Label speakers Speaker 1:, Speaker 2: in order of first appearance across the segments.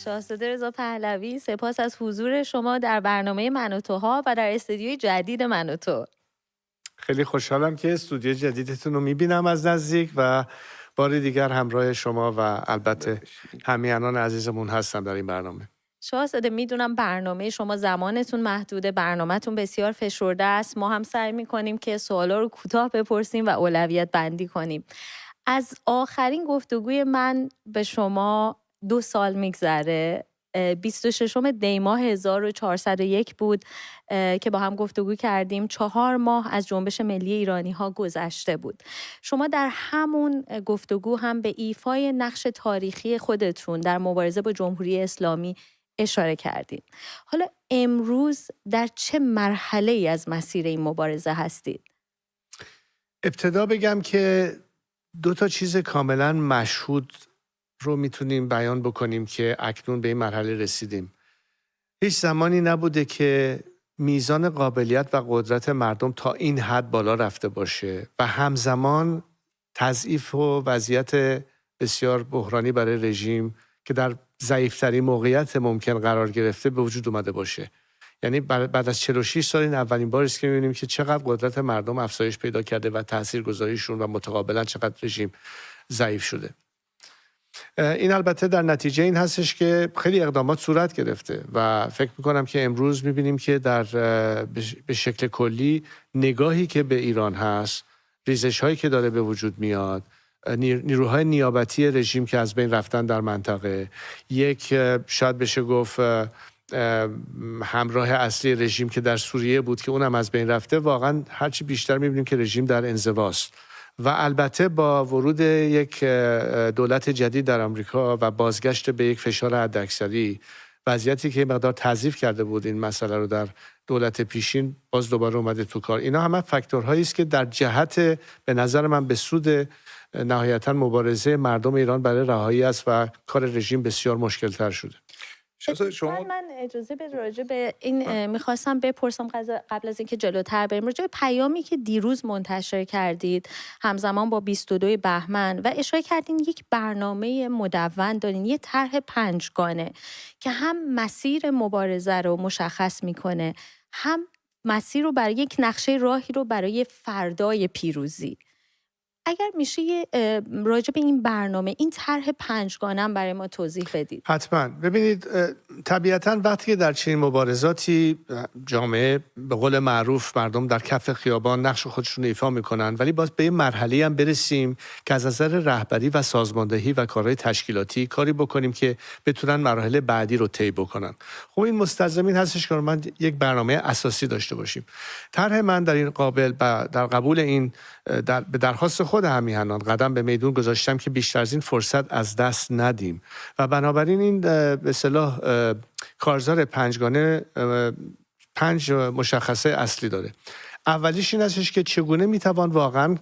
Speaker 1: شاهزاده رضا پهلوی، سپاس از حضور شما در برنامه من و توها و در استودیوی جدید من و تو.
Speaker 2: خیلی خوشحالم که استودیو جدیدتون رو میبینم از نزدیک و بار دیگر همراه شما و البته همیهنان عزیزمون هستم در این برنامه.
Speaker 1: شاهزاده، میدونم برنامه شما زمانتون محدوده، برنامه‌تون بسیار فشرده است. ما هم سعی می‌کنیم که سوالا رو کوتاه بپرسیم و اولویت بندی کنیم. از آخرین گفتگوی من به شما 2 سال میگذره. 26 دی ماه 1401 بود که با هم گفتگو کردیم. 4 ماه از جنبش ملی ایرانی ها گذشته بود. شما در همون گفتگو هم به ایفای نقش تاریخی خودتون در مبارزه با جمهوری اسلامی اشاره کردید. حالا امروز در چه مرحله‌ای از مسیر این مبارزه هستید؟
Speaker 2: ابتدا بگم که 2 چیز کاملا مشهود رو میتونیم بیان بکنیم که اکنون به این مرحله رسیدیم. هیچ زمانی نبوده که میزان قابلیت و قدرت مردم تا این حد بالا رفته باشه و همزمان تضعیف و وضعیت بسیار بحرانی برای رژیم که در ضعیف‌ترین موقعیت ممکن قرار گرفته به وجود اومده باشه. یعنی بعد از 46 سال این اولین باری است که می‌بینیم که چقدر قدرت مردم افزایش پیدا کرده و تاثیرگذاریشون و متقابلا چقدر رژیم ضعیف شده. این البته در نتیجه این هستش که خیلی اقدامات صورت گرفته و فکر میکنم که امروز میبینیم که به شکل کلی نگاهی که به ایران هست، ریزش هایی که داره به وجود میاد، نیروهای نیابتی رژیم که از بین رفتن در منطقه، یک شاید بشه گفت همراه اصلی رژیم که در سوریه بود که اونم از بین رفته، واقعا هرچی بیشتر میبینیم که رژیم در انزواست. و البته با ورود یک دولت جدید در آمریکا و بازگشت به یک فشار حداکثری، وضعیتی که مقدار تضعیف کرده بود این مسئله رو در دولت پیشین، باز دوباره اومده تو کار. اینا همه فاکتورهایی است که در جهت به نظر من به سود نهایتا مبارزه مردم ایران برای رهایی است و کار رژیم بسیار مشکل‌تر شده.
Speaker 1: من اجازه به راجع به این میخواستم بپرسم قبل از اینکه جلوتر بریم، راجع به پیامی که دیروز منتشر کردید همزمان با 22 بهمن و اشاره کردین یک برنامه مدون دارین، یه طرح 5 گانه که هم مسیر مبارزه رو مشخص میکنه، هم مسیر رو برای یک نقشه راهی رو برای فردای پیروزی. اگر میشه راجع به این برنامه، این طرح 5 گانه هم برای ما توضیح بدید.
Speaker 2: حتما. ببینید، طبیعتاً وقتی که در چنین مبارزاتی جامعه به قول معروف مردم در کف خیابان نقش خودشون ایفا میکنن، ولی باز به یه مرحله هم برسیم که از نظر رهبری و سازماندهی و کارهای تشکیلاتی کاری بکنیم که بتونن مراحل بعدی رو طی بکنن. خب این مستلزم هستش که من یک برنامه اساسی داشته باشیم. طرح من در این قابل در قبول این به درخواست خود همیهنان قدم به میدون گذاشتم که بیشتر از این فرصت از دست ندیم و بنابراین این به اصطلاح کارزار 5 گانه 5 مشخصه اصلی داره. اولیش این هستش که چگونه میتوان واقعا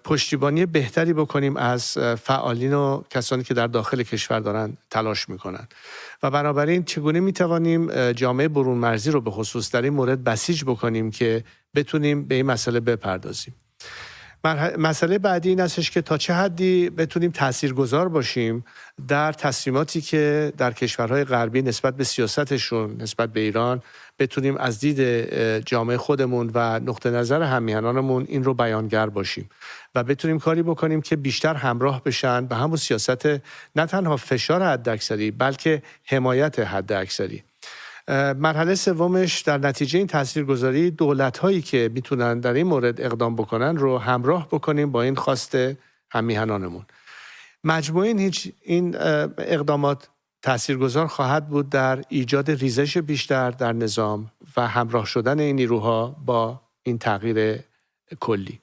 Speaker 2: پشتیبانی بهتری بکنیم از فعالین و کسانی که در داخل کشور دارن تلاش میکنن و بنابراین چگونه میتوانیم جامعه برون مرزی رو به خصوص در این مورد بسیج بکنیم که بتونیم به این مسئله بپردازیم. مسئله بعدی این هستش که تا چه حدی بتونیم تاثیرگذار باشیم در تصمیماتی که در کشورهای غربی نسبت به سیاستشون نسبت به ایران بتونیم از دید جامعه خودمون و نقطه نظر همیهنانمون این رو بیانگر باشیم و بتونیم کاری بکنیم که بیشتر همراه بشن به همون سیاست، نه تنها فشار حداکثری بلکه حمایت حداکثری. مرحله سومش در نتیجه این تاثیرگذاری دولت‌هایی که میتونن در این مورد اقدام بکنن رو همراه بکنیم با این خواست همیهنانمون. مجموعاً این اقدامات تاثیرگذار خواهد بود در ایجاد ریزش بیشتر در نظام و همراه شدن این نیروها با این تغییر کلی.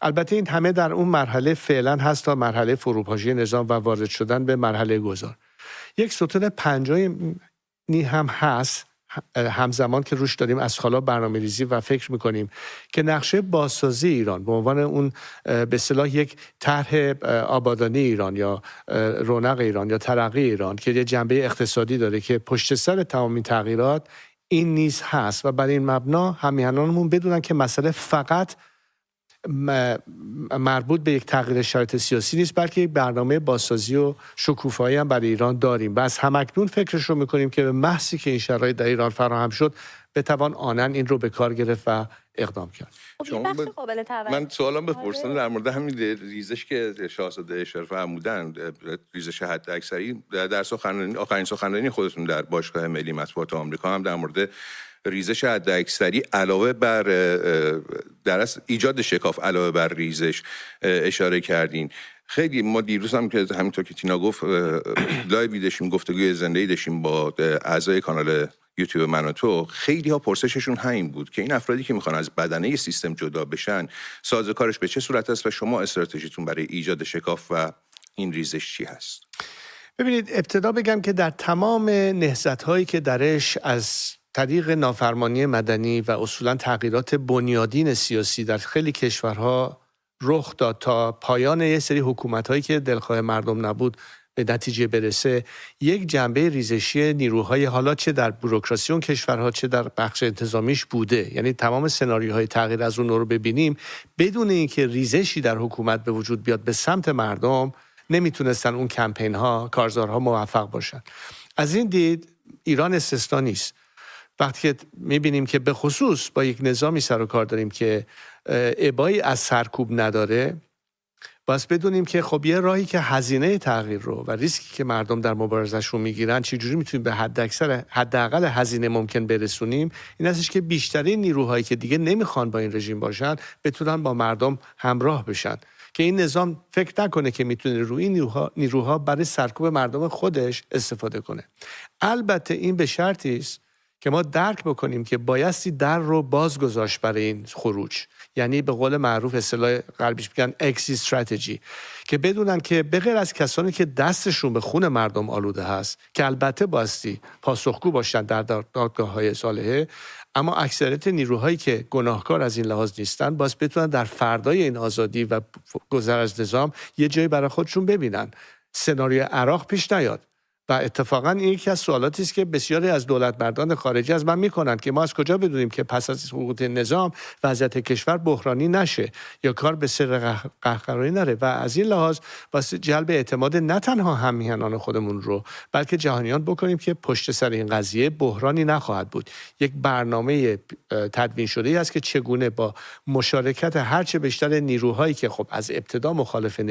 Speaker 2: البته این همه در اون مرحله فعلا هست تا مرحله فروپاشی نظام و وارد شدن به مرحله گذار. یک ستون 5 هم هست همزمان که روش داریم از حالا برنامه‌ریزی و فکر میکنیم که نقشه بازسازی ایران به عنوان اون به اصطلاح یک طرح آبادانی ایران یا رونق ایران یا ترقی ایران که یه جنبه اقتصادی داره که پشت سر تمام این تغییرات این نیز هست و برای این مبنا همیهنانمون بدونن که مسئله فقط مربوط به یک تغییر شرایط سیاسی نیست، بلکه یک برنامه بازسازی و شکوفایی هم برای ایران داریم و از همکنون فکرش رو میکنیم که به محضی که این شرایط در ایران فراهم شد بتوان آنن این رو به کار گرفت و اقدام کرد.
Speaker 3: من سوالم بپرسم در مورد همین ریزش که شاهزاده اشاره فرمودن، ریزش حداکثری در آخرین سخنرانی خودتون در باشگاه ملی مطبوعات آمریکا هم در مورد ریزش حداکثری علاوه بر در اصل ایجاد شکاف علاوه بر ریزش اشاره کردین. خیلی ما دیروز هم که همینطور که تینا گفت لایوی داشتیم، گفتگوی زنده‌ای داشتیم با اعضای کانال یوتیوب من و تو، خیلی ها پرسششون همین بود که این افرادی که میخوان از بدنه سیستم جدا بشن سازوکارش به چه صورت است و شما استراتژیتون برای ایجاد شکاف و این ریزش چی هست؟
Speaker 2: ببینید، ابتدا بگم که در تمام نهضت‌هایی که درش از طریق نافرمانی مدنی و اصولا تغییرات بنیادین سیاسی در خیلی کشورها رخ داد تا پایان یه سری حکومت‌هایی که دلخواه مردم نبود به نتیجه برسه، یک جنبه ریزشی نیروهای حالا چه در بوروکراسی اون کشورها چه در بخش انتظامیش بوده. یعنی تمام سناریوهای تغییر از اون رو ببینیم بدون اینکه ریزشی در حکومت به وجود بیاد به سمت مردم نمیتونستن اون کمپین ها، کارزارها موفق باشن. از این دید ایران استثنا نیست. وقتی که میبینیم که به خصوص با یک نظامی سر و کار داریم که ابایی از سرکوب نداره، باز بدونیم که خب یه راهی که هزینه تغییر رو و ریسکی که مردم در مبارزش رو میگیرن چجوری میتونیم به حداقل هزینه ممکن برسونیم، این هستش که بیشترین نیروهایی که دیگه نمیخوان با این رژیم باشن بتونن با مردم همراه بشن، که این نظام فکر نکنه که میتونه روی این نیروها برای سرکوب مردم خودش استفاده کنه. البته این به شرطی است که ما درک بکنیم که بایستی در رو باز گذاشت برای این خروج، یعنی به قول معروف اصطلاح غربیش میگن اکزیت استراتژی، که بدونن که به غیر از کسانی که دستشون به خون مردم آلوده هست که البته بایستی پاسخگو باشن در دادگاه‌های صالحه، اما اکثریت نیروهایی که گناهکار از این لحاظ نیستن باز بتونن در فردای این آزادی و گذر از نظام یه جایی برای خودشون ببینن، سناریوی عراق پیش نیاد. و اتفاقا این یکی از سوالاتی است که بسیاری از دولتمردان خارجی از من میکنن که ما از کجا بدونیم که پس از سقوط نظام وضعیت کشور بحرانی نشه یا کار به سر قهقرایی نره، و از این لحاظ واسه جلب اعتماد نه تنها هممیهنان خودمون رو بلکه جهانیان بکنیم که پشت سر این قضیه بحرانی نخواهد بود. یک برنامه تدوین شده است که چگونه با مشارکت هرچه بیشتر نیروهایی که خب از ابتدا مخالف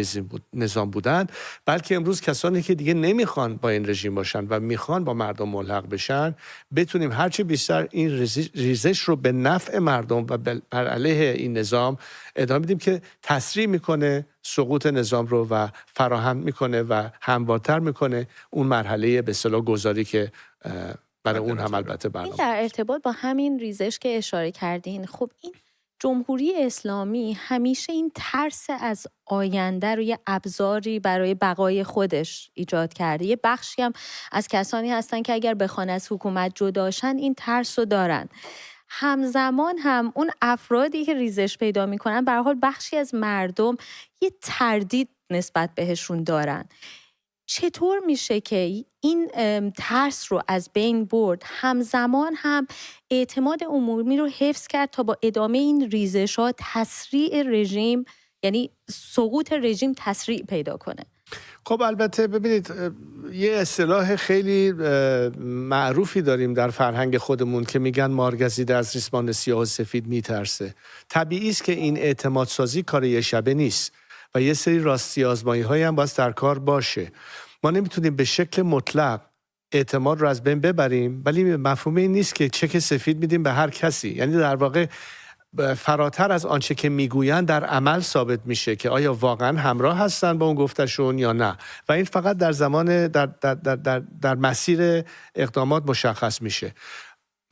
Speaker 2: نظام بودن، بلکه امروز کسانی که دیگه نمیخوان با این رژیم باشن و میخوان با مردم ملحق بشن، بتونیم هرچه بیشتر این ریزش رو به نفع مردم و بر علیه این نظام ادامه بدیم که تسریع میکنه سقوط نظام رو و فراهم میکنه و هموارتر میکنه اون مرحله به اصطلاح گذاری که برای اون هم البته برنامه.
Speaker 1: در ارتباط با همین ریزش که اشاره کردین، خب این جمهوری اسلامی همیشه این ترس از آینده رو یه ابزاری برای بقای خودش ایجاد کرده. یه بخشی هم از کسانی هستن که اگر بخوان از حکومت جداشن این ترس رو دارن. همزمان هم اون افرادی که ریزش پیدا میکنن به هر حال بخشی از مردم یه تردید نسبت بهشون دارن. چطور میشه که این ترس رو از بین برد، همزمان هم اعتماد عمومی رو حفظ کرد تا با ادامه این ریزش‌ها تسریع رژیم، یعنی سقوط رژیم تسریع پیدا کنه؟
Speaker 2: خب البته ببینید، یه اصطلاح خیلی معروفی داریم در فرهنگ خودمون که میگن مارگزیده از ریسمان سیاه و سفید میترسه. طبیعی است که این اعتماد سازی کار یه شبه نیست و یه سری راستی آزمایی هایی هم باید در کار باشه. ما نمیتونیم به شکل مطلق اعتماد رو از بین ببریم، ولی مفهوم این نیست که چک سفید میدیم به هر کسی. یعنی در واقع فراتر از آنچه که میگویند در عمل ثابت میشه که آیا واقعا همراه هستن با اون گفتشون یا نه، و این فقط در زمان در مسیر اقدامات مشخص میشه.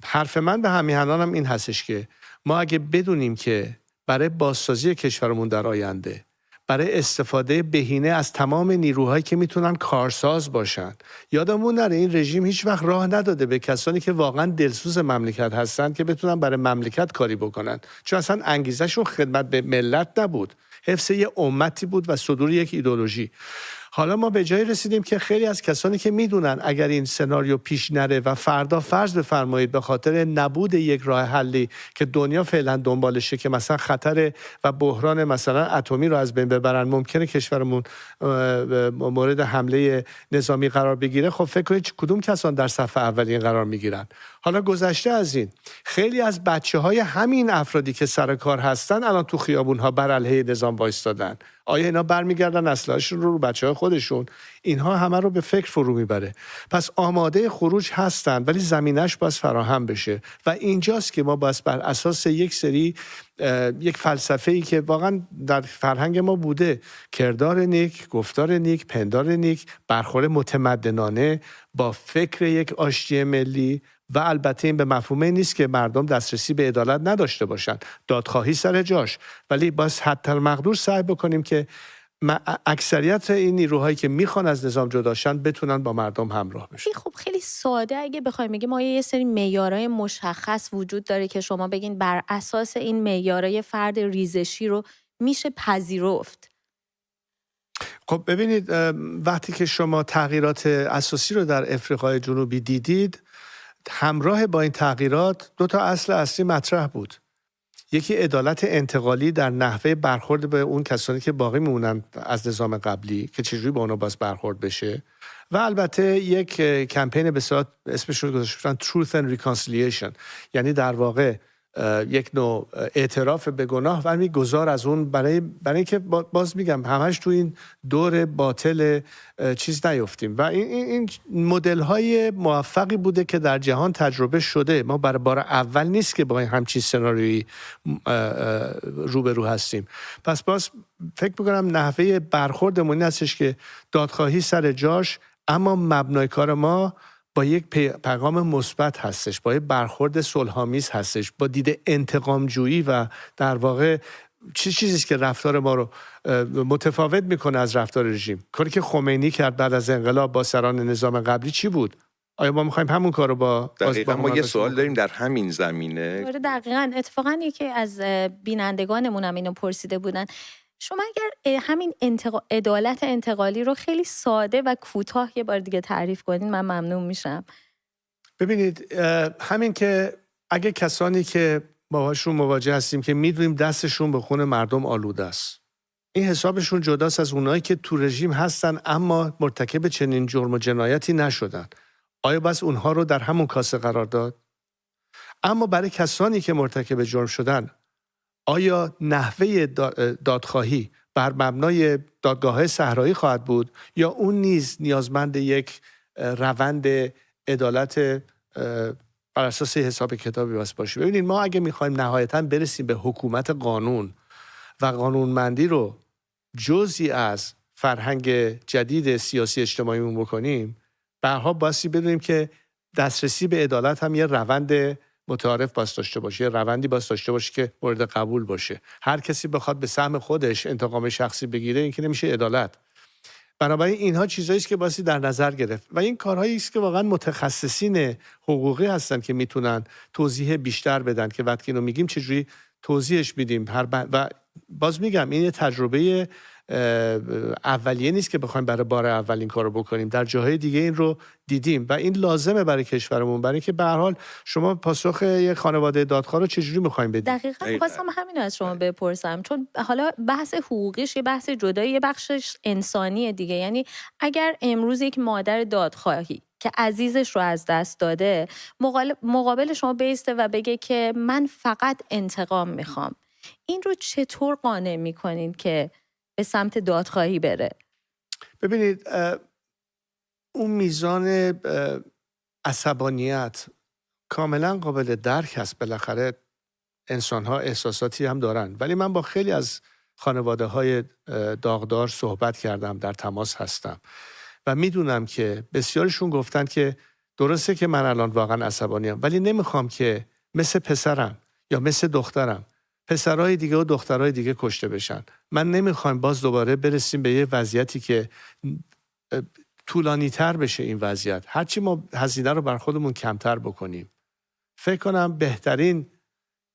Speaker 2: حرف من به همیهنانم این هستش که ما اگه بدونیم که برای بازسازی کشورمون در آینده، برای استفاده بهینه از تمام نیروهایی که میتونن کارساز باشن، یادمون نره این رژیم هیچ وقت راه نداده به کسانی که واقعا دلسوز مملکت هستن که بتونن برای مملکت کاری بکنن، چون اصلا انگیزشون خدمت به ملت نبود، حفظ یه امتی بود و صدور یک ایدئولوژی. حالا ما به جایی رسیدیم که خیلی از کسانی که میدونن اگر این سناریو پیش نره و فردا فرض بفرمایید به خاطر نبود یک راه حلی که دنیا فعلا دنبالشه که مثلا خطر و بحران مثلا اتمی رو از بین ببرن، ممکنه کشورمون مورد حمله نظامی قرار بگیره، خب فکر کنید کدوم کسان در صف اولین قرار میگیرن. حالا گذشته از این، خیلی از بچه‌های همین افرادی که سر کار هستن الان تو خیابون‌ها بر علیه نظام وایستادن. آیا اینا برمیگردن اسلحه‌شون رو بچه‌های خودشون؟ اینها همه رو به فکر فرو میبره. پس آماده خروج هستن ولی زمینش باید فراهم بشه و اینجاست که ما باید بر اساس یک سری یک فلسفه‌ای که واقعا در فرهنگ ما بوده، کردار نیک، گفتار نیک، پندار نیک، برخورد متمدنانه با فکر یک آشتی ملی و البته این به مفهوم نیست که مردم دسترسی به عدالت نداشته باشن، دادخواهی سر جاش، ولی باز حتی المقدور سعی بکنیم که اکثریت این نیروهایی که میخوان از نظام جداشن بتونن با مردم همراه بشن.
Speaker 1: خب خیلی ساده اگه بخوایم بگیم ما یه سری معیارهای مشخص وجود داره که شما بگین بر اساس این معیارهای فرد ریزشی رو میشه پذیرفت.
Speaker 2: خب ببینید، وقتی که شما تغییرات اساسی رو در افریقای جنوبی دیدید، همراه با این تغییرات دو تا اصل اصلی مطرح بود. یکی عدالت انتقالی در نحوه برخورد به اون کسانی که باقی میمونن از نظام قبلی که چجوری با اونا باز برخورد بشه، و البته یک کمپین به اصطلاح اسمش رو گذاشتن Truth and Reconciliation، یعنی در واقع یک نوع اعتراف به گناه و گذار از اون برای اینکه باز میگم همش تو این دور باطل چیز نیفتیم. و این مدل های موفقی بوده که در جهان تجربه شده. ما برای بار اول نیست که با این همچین سناریویی روبرو هستیم. پس باز فکر میکنم نحوه برخوردمون این هستش که دادخواهی سر جاش، اما مبنای کار ما با یک پیغام مثبت هستش، با یک برخورد صلح‌آمیز هستش، با دید انتقام‌جویی و در واقع چیزی که رفتار ما رو متفاوت میکنه از رفتار رژیم. کاری که خمینی کرد بعد از انقلاب با سران نظام قبلی چی بود؟ آیا ما میخوایم همون کارو با
Speaker 3: دقیقاً ما یه سوال داریم در همین زمینه.
Speaker 1: دقیقاً اتفاقاً یکی از بینندگانمون هم اینو پرسیده بودن. شما اگر همین عدالت انتقالی رو خیلی ساده و کوتاه یه بار دیگه تعریف کنین من ممنون میشم.
Speaker 2: ببینید، همین که اگه کسانی که باهاشون مواجه هستیم که میدونیم دستشون به خون مردم آلوده است، این حسابشون جداست از اونایی که تو رژیم هستن اما مرتکب چنین جرم و جنایتی نشدن، آیا بس اونها رو در همون کاسه قرار داد؟ اما برای کسانی که مرتکب جرم شدن، آیا نحوه دادخواهی بر مبنای دادگاه‌های صحرایی خواهد بود یا اون نیز نیازمند یک روند عدالت بر اساس حساب کتابی باشه؟ ببینید، ما اگه میخوایم نهایتاً برسیم به حکومت قانون و قانونمندی رو جزئی از فرهنگ جدید سیاسی اجتماعیمون بکنیم، برها بایستی بدونیم که دسترسی به عدالت هم یه روند متعارف باید داشته باشه، روندی باید داشته باشه که مورد قبول باشه. هر کسی بخواد به سهم خودش انتقام شخصی بگیره، این که نمیشه عدالت. بنابراین اینها چیزایی است که بایستی در نظر گرفت و این کارهایی است که واقعا متخصصین حقوقی هستن که میتونن توضیح بیشتر بدن که وقتی اینو میگیم چجوری توضیحش میدیم. و باز میگم این تجربه اولیه نیست که بخوایم برای بار اول این کارو بکنیم، در جاهای دیگه این رو دیدیم و این لازمه برای کشورمون، برای اینکه به هر حال شما پاسخ یک خانواده دادخواه رو چجوری می‌خوایم بدیم.
Speaker 1: دقیقاً خواستم همین از شما بپرسم، چون حالا بحث حقوقیش یه بحث جدایی، یه بخشش انسانی دیگه. یعنی اگر امروز یک مادر دادخواهی که عزیزش رو از دست داده مقابل شما بیسته و بگه که من فقط انتقام میخوام، این رو چطور قانع میکنین که به سمت دادخواهی بره؟
Speaker 2: ببینید، اون میزان عصبانیت کاملا قابل درک هست. بالاخره انسان‌ها احساساتی هم دارن، ولی من با خیلی از خانواده‌های داغدار صحبت کردم، در تماس هستم و میدونم که بسیارشون گفتن که درسته که من الان واقعا عصبانیم، ولی نمیخوام که مثل پسرم یا مثل دخترم پسرهای دیگه و دخترهای دیگه کشته بشن. من نمیخوام باز دوباره برسیم به یه وضعیتی که طولانی تر بشه این وضعیت. هرچی ما هزینه رو بر خودمون کمتر بکنیم، فکر کنم بهترین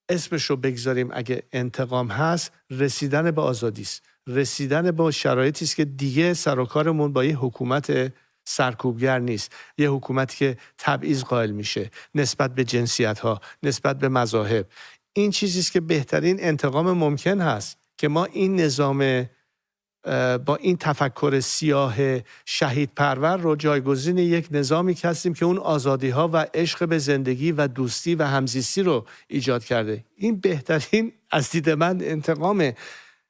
Speaker 2: اسمش رو بگذاریم اگه انتقام هست، رسیدن به آزادی است، رسیدن به شرایطی است که دیگه سر و کارمون با یه حکومت سرکوبگر نیست، یه حکومتی که تبعیض قائل میشه نسبت به جنسیت‌ها، نسبت به مذاهب. این چیزی است که بهترین انتقام ممکن هست که ما این نظام با این تفکر سیاه شهید پرور رو جایگزین یک نظامی هستیم که اون آزادی ها و عشق به زندگی و دوستی و همزیستی رو ایجاد کرده. این بهترین از دید من انتقامه.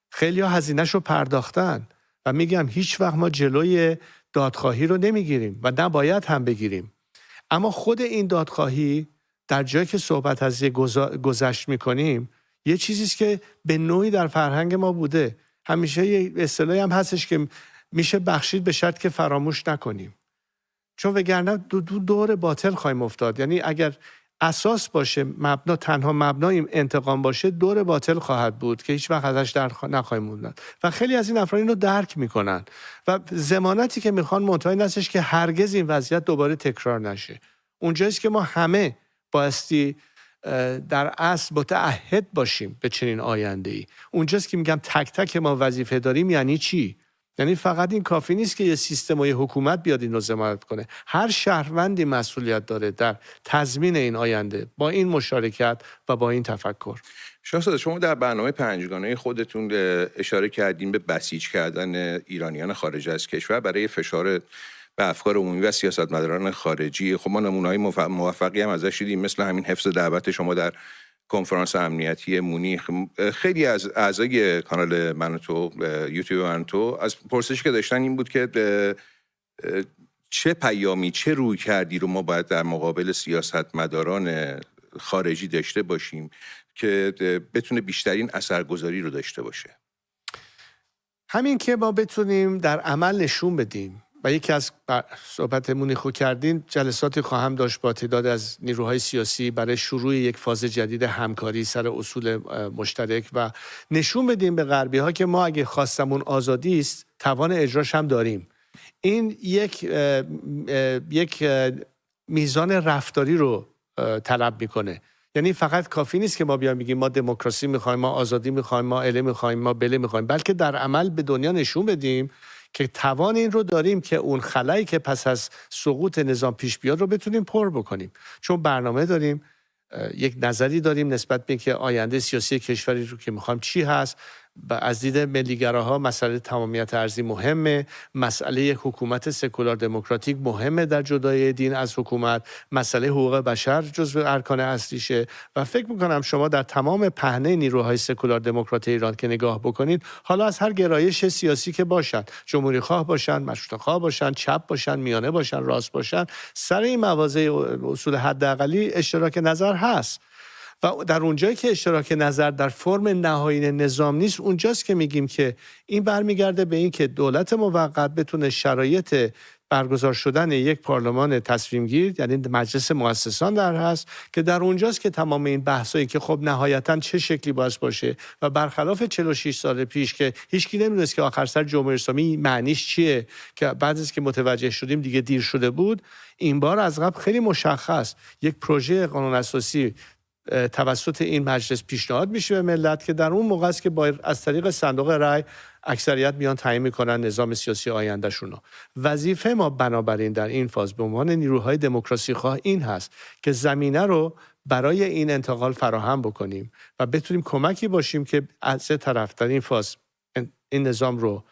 Speaker 2: خیلی ها هزینه‌ش رو پرداختن و میگم هیچ وقت ما جلوی دادخواهی رو نمیگیریم و نباید هم بگیریم. اما خود این دادخواهی در جایی که صحبت از یه گذشت میکنیم، یه چیزیست که به نوعی در فرهنگ ما بوده. همیشه یه اصطلاحی هم هستش که میشه بخشید به شرط که فراموش نکنیم، چون وگرنه دور باطل خواهیم افتاد. یعنی اگر اساس باشه، مبنا، تنها مبنای انتقام باشه، دور باطل خواهد بود که هیچ وقت ازش در نخواهیم موند. و خیلی از این افراد اینو درک میکنن و ضمانتی که میخوان منتهی نشش که هرگز این وضعیت دوباره تکرار نشه. اونجاییست که ما همه بایستی در اصل متعهد باشیم به چنین آینده‌ای. اونجاست که میگم تک تک ما وظیفه داریم. یعنی چی؟ یعنی فقط این کافی نیست که یه سیستم و یه حکومت بیاد این رو ضمانت کنه. هر شهروندی مسئولیت داره در تضمین این آینده با این مشارکت و با این تفکر.
Speaker 3: شاهزاده، شما در برنامه پنجگانه خودتون اشاره کردین به بسیج کردن ایرانیان خارج از کشور برای فشار به افکار عمومی و سیاستمداران خارجی. خب ما نمونه‌های موفقی هم ازش دیدیم، مثل همین حفظ دعوت شما در کنفرانس امنیتی مونیخ. خیلی از اعضای کانال من و تو، یوتیوب من و تو، از پرسشی که داشتن این بود که چه پیامی، چه روی کردی رو ما باید در مقابل سیاستمداران خارجی داشته باشیم که بتونه بیشترین اثرگذاری رو داشته باشه.
Speaker 2: همین که ما بتونیم در عمل نشون بدیم. و یکی از صحبت مونیخو کردین، جلساتی خواهم داشت با تعداد از نیروهای سیاسی برای شروع یک فاز جدید همکاری سر اصول مشترک و نشون بدیم به غربی ها که ما اگه خواستمون آزادی است، توان اجراش هم داریم. این یک میزان رفتاری رو طلب میکنه. یعنی فقط کافی نیست که ما بیایم بگیم ما دموکراسی میخوایم، ما آزادی میخوایم، ما اله میخوایم، ما بله میخوایم، بلکه در عمل به دنیا نشون بدیم که توان این رو داریم که اون خلایی که پس از سقوط نظام پیش بیاد رو بتونیم پر بکنیم. چون برنامه داریم، یک نظری داریم نسبت به اینکه آینده سیاسی کشوری رو که میخوایم چی هست. از دید ملیگراها مسئله تمامیت ارضی مهمه، مسئله یک حکومت سکولار دموکراتیک مهمه در جدای دین از حکومت، مسئله حقوق بشر جزو ارکان اصلیشه. و فکر میکنم شما در تمام پهنه نیروهای سکولار دموکرات ایران که نگاه بکنید، حالا از هر گرایش سیاسی که باشن، جمهوری خواه باشن، مشروطه خواه باشن، چپ باشن، میانه باشن، راست باشن، سر این مواضع اصول حداقلی اشتراک نظر هست. و در اونجایی که اشتراک نظر در فرم نهایی نظام نیست، اونجاست که میگیم که این برمیگرده به این که دولت موقت بتونه شرایط برگزار شدن یک پارلمان تصمیم گیر، یعنی مجلس مؤسسان در هست، که در اونجاست که تمام این بحثایی که خب نهایتاً چه شکلی باید باشه و برخلاف 46 سال پیش که هیچکی نمیدونست که آخر سر جمهوری اسلامی معنیش چیه، که بعد از که متوجه شدیم دیگه دیر شده بود، این بار از قبل خیلی مشخص یک پروژه قانون اساسی توسط این مجلس پیشنهاد میشه به ملت که در اون موقع است که از طریق صندوق رای اکثریت میان تعیین میکنن نظام سیاسی آینده شونو. وظیفه ما بنابراین در این فاز به عنوان نیروهای دموکراسی خواه این هست که زمینه رو برای این انتقال فراهم بکنیم و بتونیم کمکی باشیم که از سه طرف در این فاز این نظام رو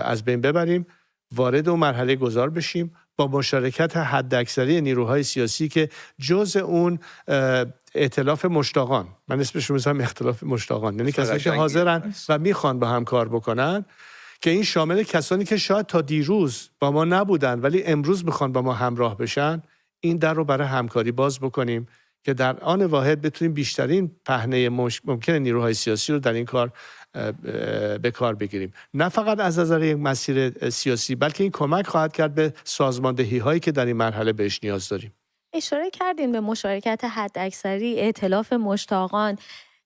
Speaker 2: از بین ببریم، وارد اون مرحله گذار بشیم با مشارکت حداکثری نیروهای سیاسی که جزء اون ائتلاف مشتاقان، من اسمش رو میذارم اختلاف مشتاقان، یعنی کسانی که حاضرن و میخوان با هم کار بکنن، که این شامل کسانی که شاید تا دیروز با ما نبودن ولی امروز میخوان با ما همراه بشن. این در رو برای همکاری باز بکنیم که در آن واحد بتونیم بیشترین پهنه ممکن نیروهای سیاسی رو در این کار به کار بگیریم. نه فقط از نظر یک مسیر سیاسی، بلکه این کمک خواهد کرد به سازماندهی هایی که در این مرحله بهش نیاز داریم.
Speaker 1: اشاره کردین به مشارکت حداکثری، ائتلاف مشتاقان.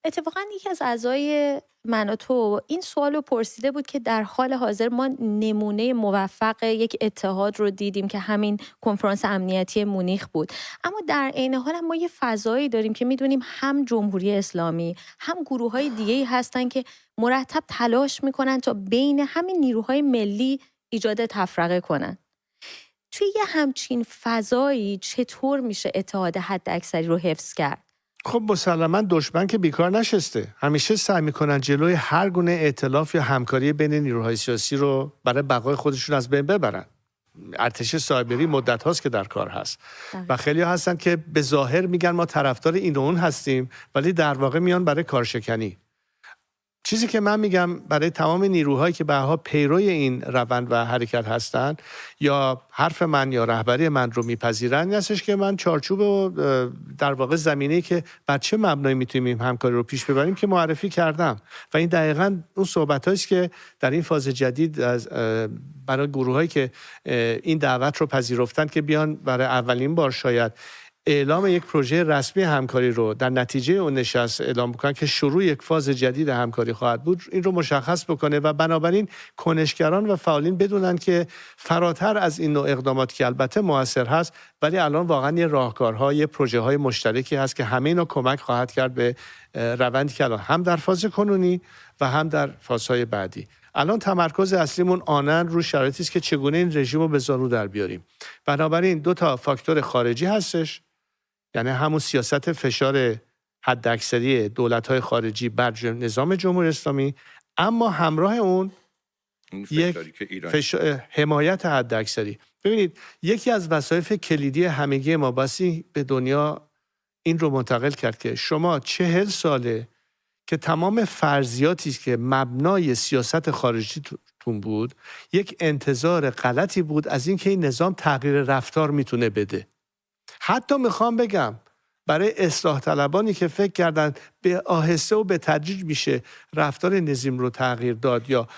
Speaker 1: اتفاقا یکی از اعضای من و تو این سوال رو پرسیده بود که در حال حاضر ما نمونه موفق یک اتحاد رو دیدیم که همین کنفرانس امنیتی مونیخ بود، اما در عین حال ما یه فضایی داریم که میدونیم هم جمهوری اسلامی هم گروه‌های دیگه‌ای هستن که مرتب تلاش میکنن تا بین همین نیروهای ملی ایجاد تفرقه کنن. توی یه همچین فضایی چطور میشه اتحاد حداکثری رو حفظ کرد؟
Speaker 2: خب مسلماً دشمن که بیکار نشسته، همیشه سعی میکنن جلوی هر گونه ائتلاف یا همکاری بین نیروهای سیاسی رو برای بقای خودشون از بین ببرن. ارتش سایبری مدت هاست که در کار هست و خیلی هستن که به ظاهر میگن ما طرفدار این و اون هستیم، ولی در واقع میان برای کارشکنی. چیزی که من میگم برای تمام نیروهایی که به هر حال پیروی این روند و حرکت هستن یا حرف من یا رهبری من رو میپذیرن، این هستش که من چارچوب و در واقع زمینه‌ای که بر چه مبنایی میتونیم همکاری رو پیش ببریم که معرفی کردم و این دقیقاً اون صحبتایی است که در این فاز جدید برای گروهایی که این دعوت رو پذیرفتن که بیان برای اولین بار شاید اعلام یک پروژه رسمی همکاری رو در نتیجه اون نشست اعلام بکنن که شروع یک فاز جدید همکاری خواهد بود، این رو مشخص بکنه و بنابراین کنشگران و فعالین بدونن که فراتر از این نوع اقدامات که البته موثر هست، ولی الان واقعا یه راهکارها، یه پروژه های مشترکی هست که همه اینا کمک خواهد کرد به روندی که الان هم در فاز کنونی و هم در فازهای بعدی. الان تمرکز اصلیمون آنن رو شرایطی است که چگونه این رژیم رو به زانو در بیاریم. بنابراین 2 تا فاکتور خارجی هستش، یعنی همون سیاست فشار حداکثری دولت‌های خارجی بر نظام جمهوری اسلامی، اما همراه اون یک حمایت حداکثری. ببینید یکی از وظایف کلیدی همگی ما باسی به دنیا این رو منتقل کرد که شما 40 ساله که تمام فرضیاتی که مبنای سیاست خارجیتون بود یک انتظار غلطی بود از اینکه این نظام تغییر رفتار میتونه بده. حتی میخوام بگم برای اصلاح طلبانی که فکر کردن به آهسته و به تدریج میشه رفتار نظام رو تغییر داد یا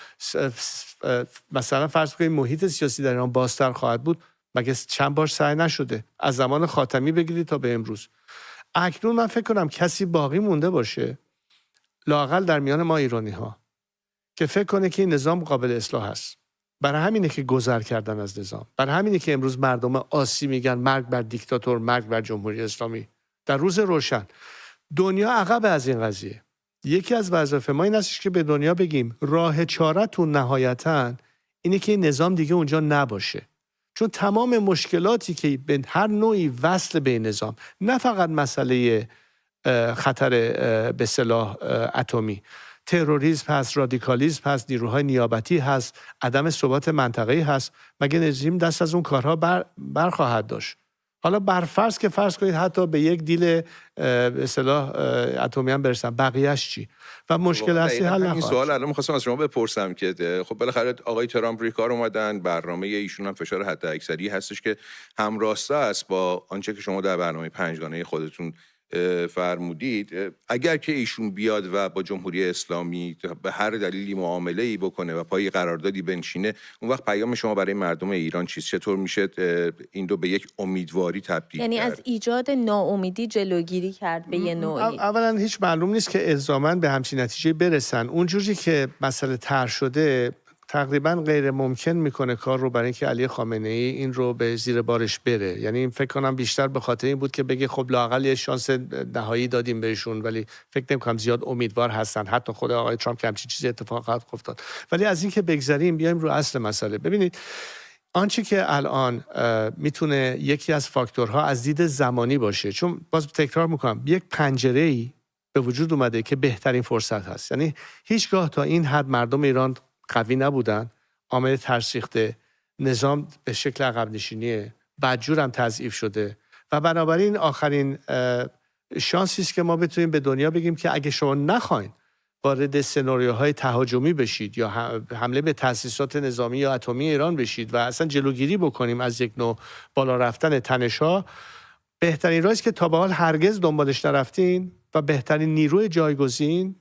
Speaker 2: مثلا فرض کنید محیط سیاسی در ایران بازتر خواهد بود، مگه چند بار سعی نشده؟ از زمان خاتمی بگیرید تا به امروز. اکنون من فکر کنم کسی باقی مونده باشه لااقل در میان ما ایرانی ها که فکر کنه که این نظام قابل اصلاح است. برای همینه که گذر کردن از نظام، برای همینه که امروز مردم آسی میگن مرگ بر دیکتاتور، مرگ بر جمهوری اسلامی. در روز روشن دنیا عقب از این قضیه. یکی از وظایف ما این است که به دنیا بگیم راه چاره‌تون نهایتاً اینه که این نظام دیگه اونجا نباشه، چون تمام مشکلاتی که به هر نوعی وصل به نظام، نه فقط مسئله خطر به اصطلاح اتمی، تروریسم هست، رادیکالیسم هست، نیروهای نیابتی هست، عدم ثبات منطقه‌ای هست، مگه رژیم دست از اون کارها برخواهد داشت؟ حالا برفرض که فرض کنید حتی به یک دیل به اصطلاح اتمی هم برسن، بقیه‌اش چی؟ و مشکل اصلی حل نخواهد.
Speaker 3: این سوال الان می‌خواستم از شما بپرسم که خب بالاخره آقای ترامپ روی کار اومدن، برنامه ایشون هم فشار حداکثری هستش که همراستا است با آنچه که شما در برنامه 5گانه خودتون فرمودید. اگر که ایشون بیاد و با جمهوری اسلامی به هر دلیلی معامله‌ای بکنه و پای قراردادی بنشینه، اون وقت پیام شما برای مردم ایران چیست؟ چطور میشه این رو به یک امیدواری تبدیل
Speaker 1: یعنی
Speaker 3: کرد؟
Speaker 1: از ایجاد ناامیدی جلوگیری کرد به یه نوعی؟
Speaker 2: اولا هیچ معلوم نیست که الزاماً به همچین نتیجه برسن. اونجوری که مسئله طرح شده تقریبا غیر ممکن میکنه کار رو برای اینکه علی خامنه ای این رو به زیر بارش بره. یعنی فکر کنم بیشتر به خاطر این بود که بگه خب لااقل یه شانس نهایی دادیم بهشون، ولی فکر نمی‌کنم زیاد امیدوار هستن. حتی خود آقای ترامپ که همچین چیزی اتفاق خواهد افتاد. ولی از این که بگذریم بیایم رو اصل مسئله. ببینید آنچه که الان میتونه یکی از فاکتورها از دید زمانی باشه، چون باز تکرار میکنم یک پنجره‌ای به وجود اومده که بهترین فرصت هست. یعنی هیچگاه تا این حد مردم ایران قوی نبودن، عامل ترسیخته، نظام به شکل عقب نشینیه، بدجور هم تضعیف شده و بنابراین آخرین شانسی است که ما بتونیم به دنیا بگیم که اگه شما نخواین وارد سناریوهای تهاجمی بشید یا حمله به تأسیسات نظامی یا اتمی ایران بشید و اصلا جلوگیری بکنیم از یک نوع بالا رفتن تنش‌ها، بهترین راهی است که تا به حال هرگز دنبالش نرفتین و بهترین نیروی جایگزین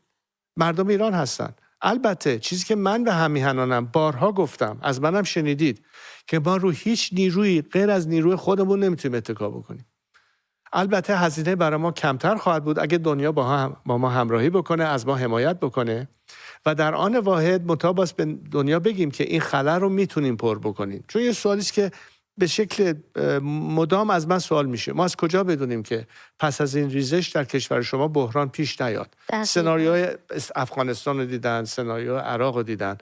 Speaker 2: مردم ایران هستن. البته چیزی که من به همیهنانم بارها گفتم، از منم شنیدید، که ما رو هیچ نیرویی غیر از نیروی خودمون نمیتونیم اتکا بکنیم. البته هزینه برای ما کمتر خواهد بود اگه دنیا با ما همراهی بکنه، از ما حمایت بکنه، و در آن واحد مطابق به دنیا بگیم که این خلا رو میتونیم پر بکنیم. چون یه سوالی است که به شکل مدام از من سوال میشه، ما از کجا بدونیم که پس از این ریزش در کشور شما بحران پیش نیاد؟ سناریوهای افغانستان رو دیدن، سناریوهای عراق رو دیدن.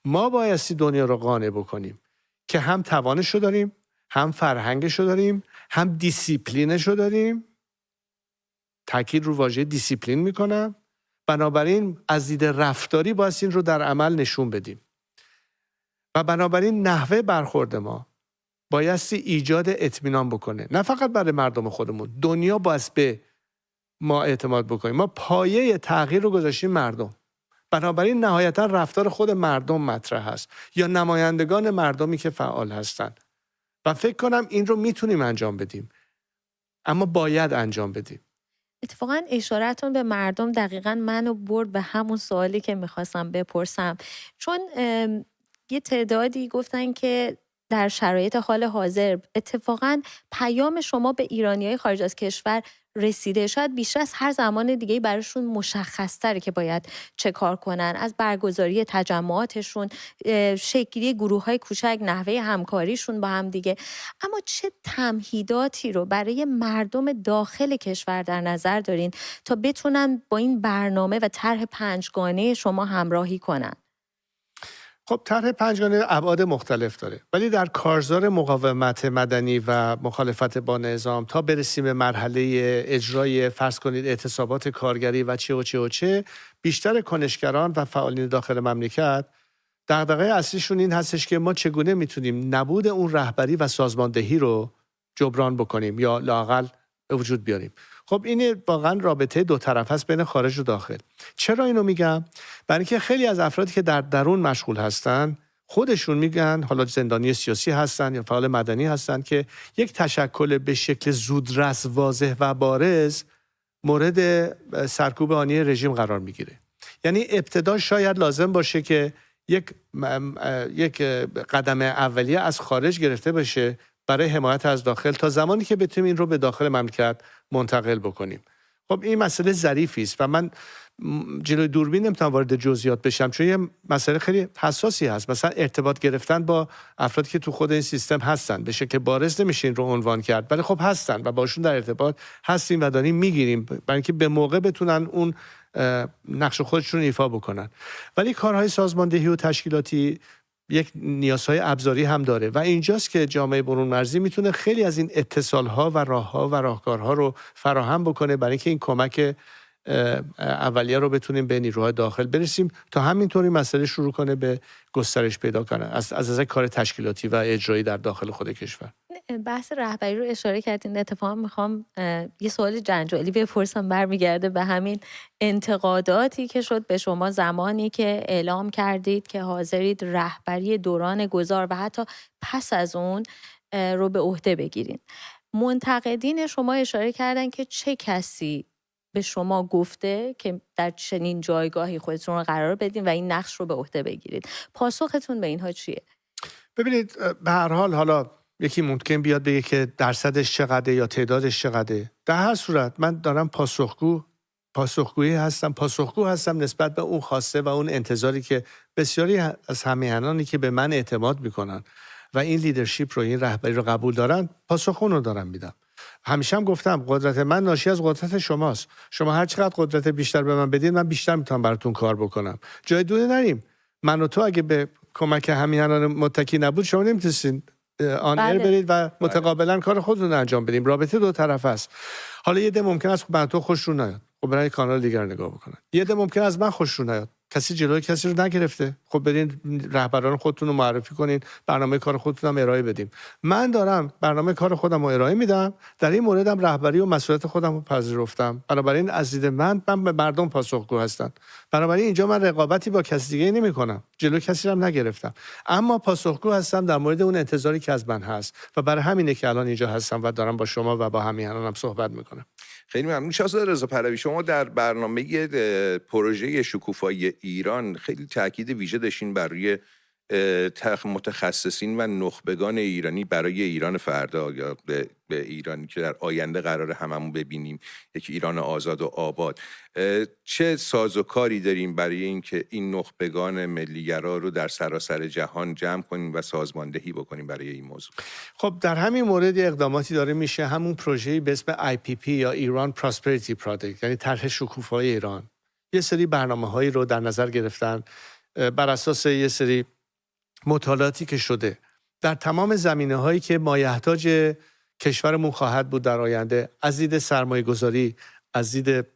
Speaker 2: ما بایستی دنیا رو قانع بکنیم که هم توانش رو داریم، هم فرهنگش رو داریم، هم دیسیپلینش رو داریم. تاکید رو واژه دیسیپلین میکنم. بنابراین از دید رفتاری باید این رو در عمل نشون بدیم و بنابراین نحوه برخورد ما بایستی ایجاد اطمینان بکنه، نه فقط برای مردم خودمون، دنیا باید به ما اعتماد بکنیم. ما پایه تغییر رو گذاشتیم مردم، بنابراین نهایتا رفتار خود مردم مطرح هست یا نمایندگان مردمی که فعال هستند و فکر کنم این رو میتونیم انجام بدیم، اما باید انجام بدیم.
Speaker 1: اتفاقا اشارتون به مردم دقیقاً منو برد به همون سوالی که میخواستم بپرسم، چون یه تعدادی گفتن که در شرایط حال حاضر اتفاقاً پیام شما به ایرانیای خارج از کشور رسیده، شاید بیشتر از هر زمان دیگه براشون مشخص‌تره که باید چه کار کنن، از برگزاری تجمعاتشون، شکلی گروه‌های کوچک، نحوه همکاریشون با هم دیگه. اما چه تمهیداتی رو برای مردم داخل کشور در نظر دارین تا بتونن با این برنامه و طرح پنجگانه شما همراهی کنن؟
Speaker 2: خب طرح پنجگانه ابعاد مختلف داره، ولی در کارزار مقاومت مدنی و مخالفت با نظام تا برسیم به مرحله اجرای فرض کنید اعتصابات کارگری و چه بیشتر کنشگران و فعالین داخل مملکت دغدغه اصلیشون این هستش که ما چگونه میتونیم نبود اون رهبری و سازماندهی رو جبران بکنیم یا لااقل به وجود بیاریم. خب این واقعا رابطه دو طرف هست بین خارج و داخل. چرا اینو میگم؟ برای اینکه خیلی از افرادی که در درون مشغول هستن خودشون میگن، حالا زندانی سیاسی هستن یا فعال مدنی هستن، که یک تشکل به شکل زودرس، واضح و بارز مورد سرکوب آنی رژیم قرار میگیره. یعنی ابتدا شاید لازم باشه که یک قدم اولیه از خارج گرفته بشه برای حمایت از داخل تا زمانی که بتونیم این رو به داخل مملکت منتقل بکنیم. خب این مسئله ظریفی است و من جلوی دوربین نمیتونم وارد جزئیات بشم چون یه مسئله خیلی حساسی هست. مثلا ارتباط گرفتن با افرادی که تو خود این سیستم هستن به شکل بارز نمیشه این رو عنوان کرد، ولی خب هستن و باشون در ارتباط هستیم و داریم میگیریم برای اینکه به موقع بتونن اون نقش خودشون ایفا بکنن. ولی کارهای سازماندهی و تشکیلاتی یک نیازهای ابزاری هم داره و اینجاست که جامعه برون مرزی میتونه خیلی از این اتصالها و راهها و راهکارها رو فراهم بکنه برای اینکه این کمک اولیه رو بتونیم به نیروهای داخل برسیم تا همینطوری مسئله شروع کنه به گسترش پیدا کنه از کار تشکیلاتی و اجرایی در داخل خود کشور.
Speaker 1: بحث رهبری رو اشاره کردین، اتفاقا میخوام یه سوال جنجالی بپرسم، برمیگرده به همین انتقاداتی که شد به شما زمانی که اعلام کردید که حاضرید رهبری دوران گذار و حتی پس از اون رو به عهده بگیرین. منتقدین شما اشاره کردن که چه کسی به شما گفته که در چنین جایگاهی خودتون رو قرار بدین و این نقش رو به عهده بگیرید؟ پاسختون به اینها چیه؟ ببینید
Speaker 2: به هر حال حالا یکی ممکن بیاد بگه که درصدش چقدره یا تعدادش چقدره. در هر صورت من دارم پاسخگو هستم نسبت به اون خواسته و اون انتظاری که بسیاری از همیهنانی که به من اعتماد میکنن و این لیدرشپ رو، این رهبری رو قبول دارن، پاسخ اون رو دارم میدم. همیشه هم گفتم قدرت من ناشی از قدرت شماست. شما هر چقدر قدرت بیشتر به من بدید من بیشتر میتونم براتون کار بکنم. جای دوری نریم. من و تو اگه به کمک همیهنان متکی نبود شما نمیتونستین آن ایر برید و متقابلا کار خودتون انجام بدیم. رابطه دو طرف است. حالا یه ده ممکن است من تو خوش رو نیاد، خب برای کانال دیگر نگاه بکنن. یه ده ممکن از من خوش رو نیاد، کسی جلوی کسی رو نگرفته، خب برین رهبران خودتون رو معرفی کنین، برنامه کار خودتون هم ارائه بدیم. من دارم برنامه کار خودم رو ارائه میدم، در این موردم رهبری و مسئولیت خودم رو پذیرفتم. بنابراین از دید من به مردم پاسخگو هستم. بنابراین اینجا من رقابتی با کسی دیگه نمی‌کنم، جلوی کسی هم نگرفتم، اما پاسخگو هستم در مورد اون انتظاری که از من هست و برای همینه که الان اینجا هستم و دارم با شما و با همیهنانم صحبت میکنم.
Speaker 3: خیلی ممنون. شاهزاده رضا پهلوی، شما در برنامه پروژه شکوفایی ایران خیلی تاکید ویژه داشتین بر روی متخصصین و نخبگان ایرانی برای ایران فردا یا به ایرانی که در آینده قرار هممون ببینیم، یک ایران آزاد و آباد، چه سازوکاری داریم برای اینکه این نخبگان ملیگرا رو در سراسر جهان جمع کنیم و سازماندهی بکنیم برای این موضوع؟
Speaker 2: خب در همین مورد اقداماتی داره میشه. همون پروژه‌ای به اسم IPP یا ایران پراسپریتی پروداکت، یعنی طرح شکوفایی ایران، یه سری برنامه‌هایی رو در نظر گرفتن بر اساس یه سری مطالعاتی که شده در تمام زمینه‌هایی که مایحتاج کشورمون خواهد بود در آینده، از دید سرمایه‌گذاری، از دید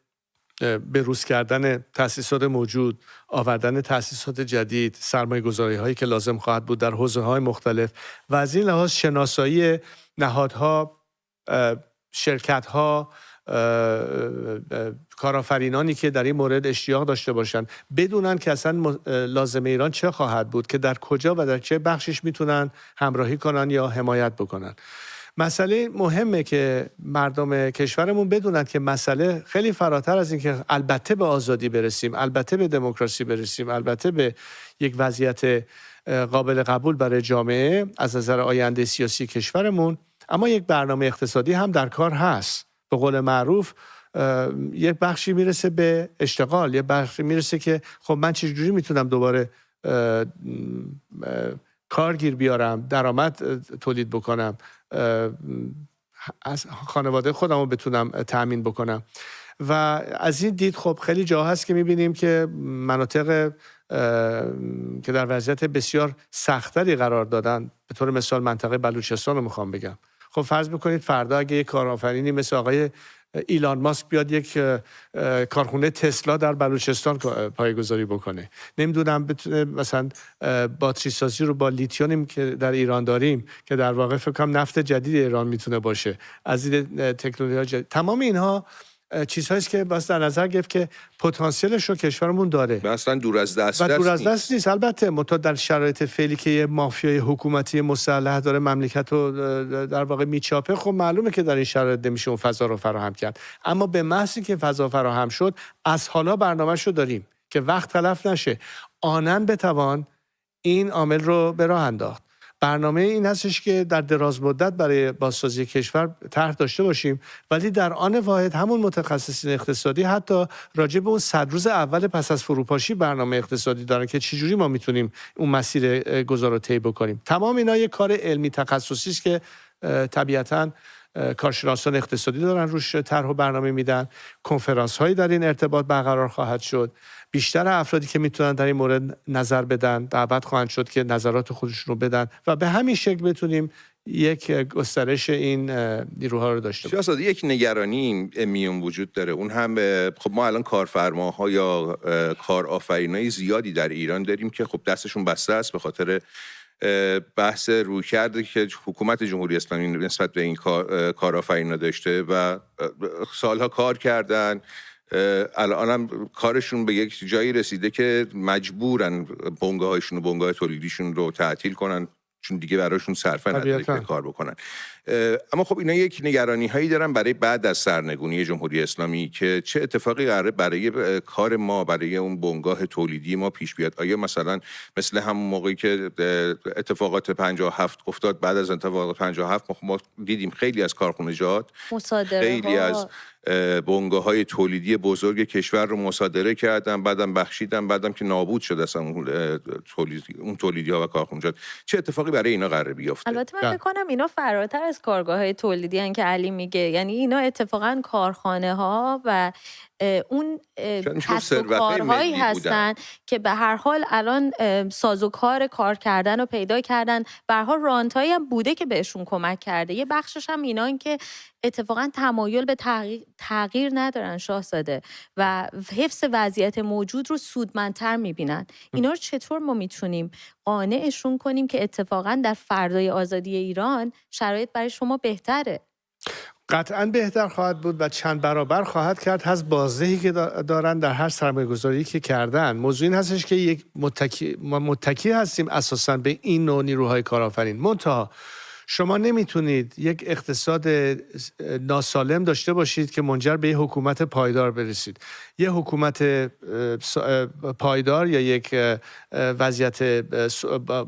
Speaker 2: بروز کردن تأسیسات موجود، آوردن تأسیسات جدید، سرمایه‌گذاری‌هایی که لازم خواهد بود در حوزه‌های مختلف و از این لحاظ شناسایی نهادها، شرکت‌ها، کارآفرینانی که در این مورد اشتیاق داشته باشن، بدونن که اصلا لازمه ایران چه خواهد بود، که در کجا و در چه بخشش میتونن همراهی کنن یا حمایت بکنن. مسئله مهمه که مردم کشورمون بدونن که مسئله خیلی فراتر از این که البته به آزادی برسیم، البته به دموکراسی برسیم، البته به یک وضعیت قابل قبول برای جامعه از نظر آینده سیاسی کشورمون، اما یک برنامه اقتصادی هم در کار هست. به قول معروف یک بخشی میرسه به اشتغال، یک بخشی میرسه که خب من چجوری میتونم دوباره کارگیر بیارم، درآمد تولید بکنم، از خانواده خودم رو بتونم تأمین بکنم. و از این دید خب خیلی جا هست که میبینیم که مناطق که در وضعیت بسیار سختری قرار دادن، به طور مثال منطقه بلوچستان رو میخوام بگم. خب فرض بکنید فردا اگه یک کارآفرینی مثل آقای ایلان ماسک بیاد یک کارخونه تسلا در بلوچستان پایه‌گذاری بکنه، نمیدونم بتونه مثلا باتری سازی رو با لیتیوم که در ایران داریم که در واقع فکر کنم نفت جدید ایران میتونه باشه، از دید تکنولوژی جدید، تمام اینها چیزهاییست که باید در نظر گرفت که پتانسیلش رو کشورمون داره.
Speaker 3: اصلا دور از دست
Speaker 2: و دور از دست نیست. البته منتها در شرایط فعلی که یه مافیای حکومتی مسلح داره مملکت رو در واقع میچاپه، خب معلومه که در این شرایط نمیشه اون فضا رو فراهم کرد. اما به محض که فضا فراهم شد، از حالا برنامه‌اش رو داریم که وقت تلف نشه، آنن بتوان این عامل رو به راه انداخت. برنامه این هستش که در دراز مدت برای بازسازی کشور طرح داشته باشیم، ولی در آن واحد همون متخصصین اقتصادی حتی راجع به اون 100 روز اول پس از فروپاشی برنامه اقتصادی دارن که چجوری ما میتونیم اون مسیر گذار رو طی بکنیم. تمام اینا یک کار علمی تخصصی است که طبیعتاً کارشناسان اقتصادی دارن روش طرح و برنامه میدن. کنفرانس هایی در این ارتباط برقرار خواهد شد. بیشتر افرادی که میتونن در این مورد نظر بدن دعوت خواهند شد که نظرات خودشون رو بدن و به همین شکل بتونیم یک گسترش این نیروها رو داشته باشیم.
Speaker 3: شاید یک نگرانی میون وجود داره، اون هم خب ما الان کارفرماها یا کارآفرینای زیادی در ایران داریم که خب دستشون بسته است به خاطر بحث رویکردی که حکومت جمهوری اسلامی نسبت به این کارآفرینا داشته و سالها کار کردن. الان هم کارشون به یک جایی رسیده که مجبورن بنگاهشون و بنگاه تولیدیشون رو تعطیل کنن، چون دیگه براشون صرفه نداره که کار بکنن. اما خب اینا یک نگرانی هایی دارن برای بعد از سرنگونی جمهوری اسلامی که چه اتفاقی قراره برای کار ما، برای اون بنگاه تولیدی ما پیش بیاد. آیا مثلا مثل همون موقعی که اتفاقات 57 افتاد، بعد از اتفاقات 57 ما دیدیم خیلی از کارخانجات، خیلی از بنگاه‌های تولیدی بزرگ کشور رو مصادره کردن، بعدم بخشیدن، بعدم که نابود شد اصلا اون تولیدی‌ها و کارخانجات. چه اتفاقی برای اینا قراره بیفته؟
Speaker 1: البته من فکر کنم اینا فراتر از کارگاه‌های تولیدی ان که علی میگه، یعنی اینا اتفاقا کارخانه‌ها و اون کسب و کارهایی هستن که به هر حال الان سازوکار کار کردن رو پیدا کردن، به هر حال رانتایی هم بوده که بهشون کمک کرده. یه بخشش هم اینان که اتفاقا تمایل به تغییر ندارن شاهزاده و حفظ وضعیت موجود رو سودمندتر میبینن. اینا رو چطور ما میتونیم قانعشون کنیم که اتفاقا در فردای آزادی ایران شرایط برای شما بهتره؟
Speaker 2: قطعاً بهتر خواهد بود و چند برابر خواهد کرد از بازدهی که دارن در هر سرمایه‌گذاری که کردن. موضوع این هستش که یک متکی هستیم اساساً به این نوع نیروهای کارآفرین. منتها شما نمیتونید یک اقتصاد ناسالم داشته باشید که منجر به یک حکومت پایدار برسید. یه حکومت پایدار یا یک وضعیت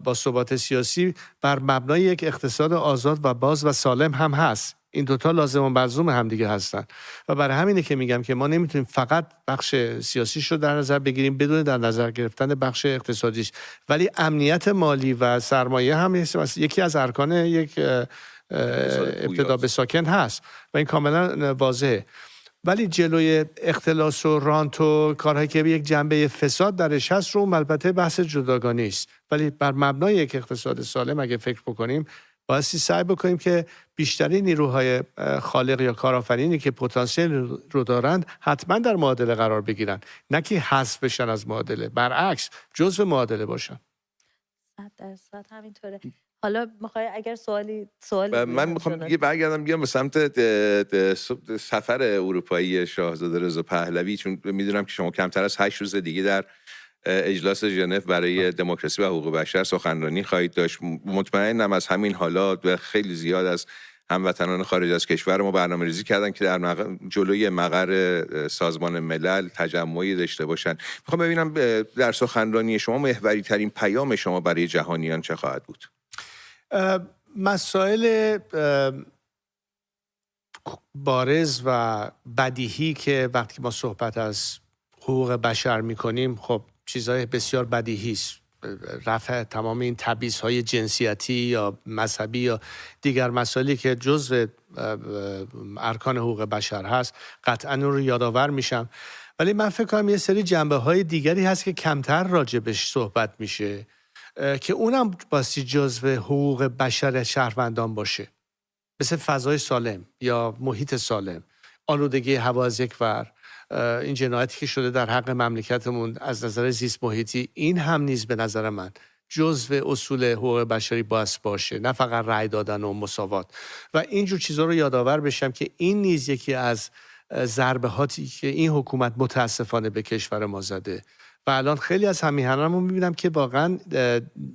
Speaker 2: با ثبات سیاسی بر مبنای یک اقتصاد آزاد و باز و سالم هم هست. این دوتا لازم و ملزوم هم دیگه هستن و برای همینه که میگم که ما نمیتونیم فقط بخش سیاسیش رو در نظر بگیریم بدون در نظر گرفتن بخش اقتصادیش. ولی امنیت مالی و سرمایه هم یکی از ارکان یک ابتدا به ساکن هست و این کاملا واضحه. ولی جلوی اختلاس و رانت و کارهایی که یک جنبه فساد درش هست رو البته بحث جداگانه است، ولی بر مبنای یک اقتصاد سالم اگه فکر بکنیم بایستی سعی بکنیم که بیشتری نیروهای خالق یا کارآفرینی که پتانسیل رو دارند حتما در معادله قرار بگیرن، نه که حذف بشن از معادله، برعکس جزو معادله باشن.
Speaker 1: 100% همینطوره. حالا میخوای اگر سوالی
Speaker 3: من میخوام برگردم بیام به سمت سفر اروپایی شاهزاده رضا پهلوی، چون میدونم که شما کمتر از 8 روز دیگه در اجلاس ژنو برای دموکراسی و حقوق بشر سخنرانی خواهید داشت. مطمئنم از همین حالات و خیلی زیاد از هموطنان خارج از کشور ما برنامه‌ریزی کردن که در جلوی مقر سازمان ملل تجمعی داشته باشن. میخوام ببینم در سخنرانی شما محوری ترین پیام شما برای جهانیان چه خواهد بود؟
Speaker 2: مسائل بارز و بدیهی که وقتی ما صحبت از حقوق بشر میکنیم خب چیزهای بسیار بدیهی است. رفع تمام این تبعیض‌های جنسیتی یا مذهبی یا دیگر مسائلی که جزء ارکان حقوق بشر هست قطعاً رو یادآور میشم، ولی من فکر کنم یه سری جنبه‌های دیگری هست که کمتر راجبش صحبت میشه که اونم باستی جزء حقوق بشر شهروندان باشه، مثل فضای سالم یا محیط سالم، آلودگی هوا از یک ور، این جنایتی که شده در حق مملکتمون از نظر زیست محیطی، این هم نیز به نظر من جزء اصول حقوق بشری باید باشه، نه فقط رأی دادن و مساوات. و اینجور چیزا رو یادآور بشم که این نیز یکی از ضربه‌هاتی که این حکومت متاسفانه به کشور ما زده و الان خیلی از همیهنانمون میبینم که واقعا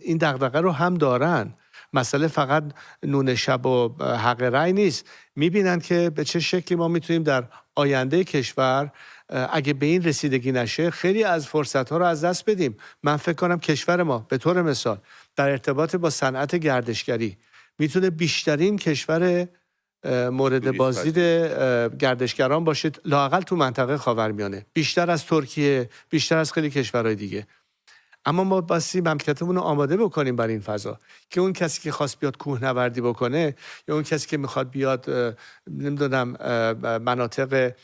Speaker 2: این دغدغه رو هم دارن. مسئله فقط نون شب و حق رأی نیست، میبینن که به چه شکلی ما میتونیم در آینده کشور اگه به این رسیدگی نشه خیلی از فرصت‌ها رو از دست بدیم. من فکر کنم کشور ما به طور مثال در ارتباط با صنعت گردشگری میتونه بیشترین کشور مورد بازدید گردشگران باشه، لااقل تو منطقه خاورمیانه، بیشتر از ترکیه، بیشتر از خیلی کشورهای دیگه. اما ما باستی مملکتمون رو آماده بکنیم برای این فضا که اون کسی که خواست بیاد کوهنوردی بکنه یا اون کسی که میخواد بیاد نمیدونم مناطق به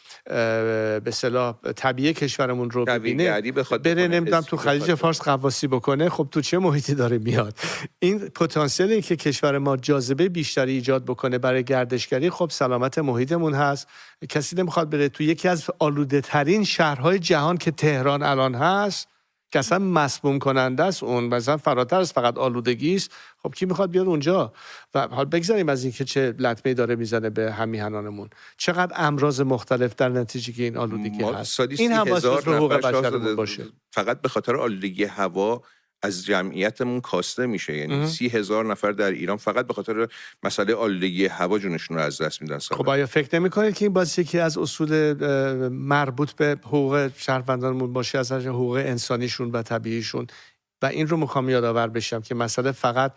Speaker 2: اصطلاح طبیعی کشورمون رو ببینه، بره نمیدونم تو خلیج فارس غواصی بکنه، خب تو چه محیطی داره میاد؟ این پتانسیلی که کشور ما جاذبه بیشتری ایجاد بکنه برای گردشگری، خب سلامت محیطمون هست. کسی نمیخواد بره تو یکی از آلوده ترین شهرهای جهان که تهران الان هست که اصلا مسموم کننده است، اون مثلا فراتر از فقط آلودگی است. خب کی میخواد بیاد اونجا؟ و حال بگذاریم از اینکه چه لطمه‌ای داره میزنه به همیهنانمون، چقدر امراض مختلف در نتیجه که این آلودگی هست. این هم باید حقوق بشر باشه.
Speaker 3: فقط به خاطر آلودگی هوا از جمعیتمون کاسته میشه، یعنی 30,000 نفر در ایران فقط به خاطر مسئله آلودگی هوا جونشون رو از دست میدن.
Speaker 2: خب آیا فکر نمی‌کنید که این باعث یکی از اصول مربوط به حقوق شهروندانمون باشه، از نظر حقوق انسانیشون و طبیعیشون؟ و این رو میخوام یادآور بشم که مسئله فقط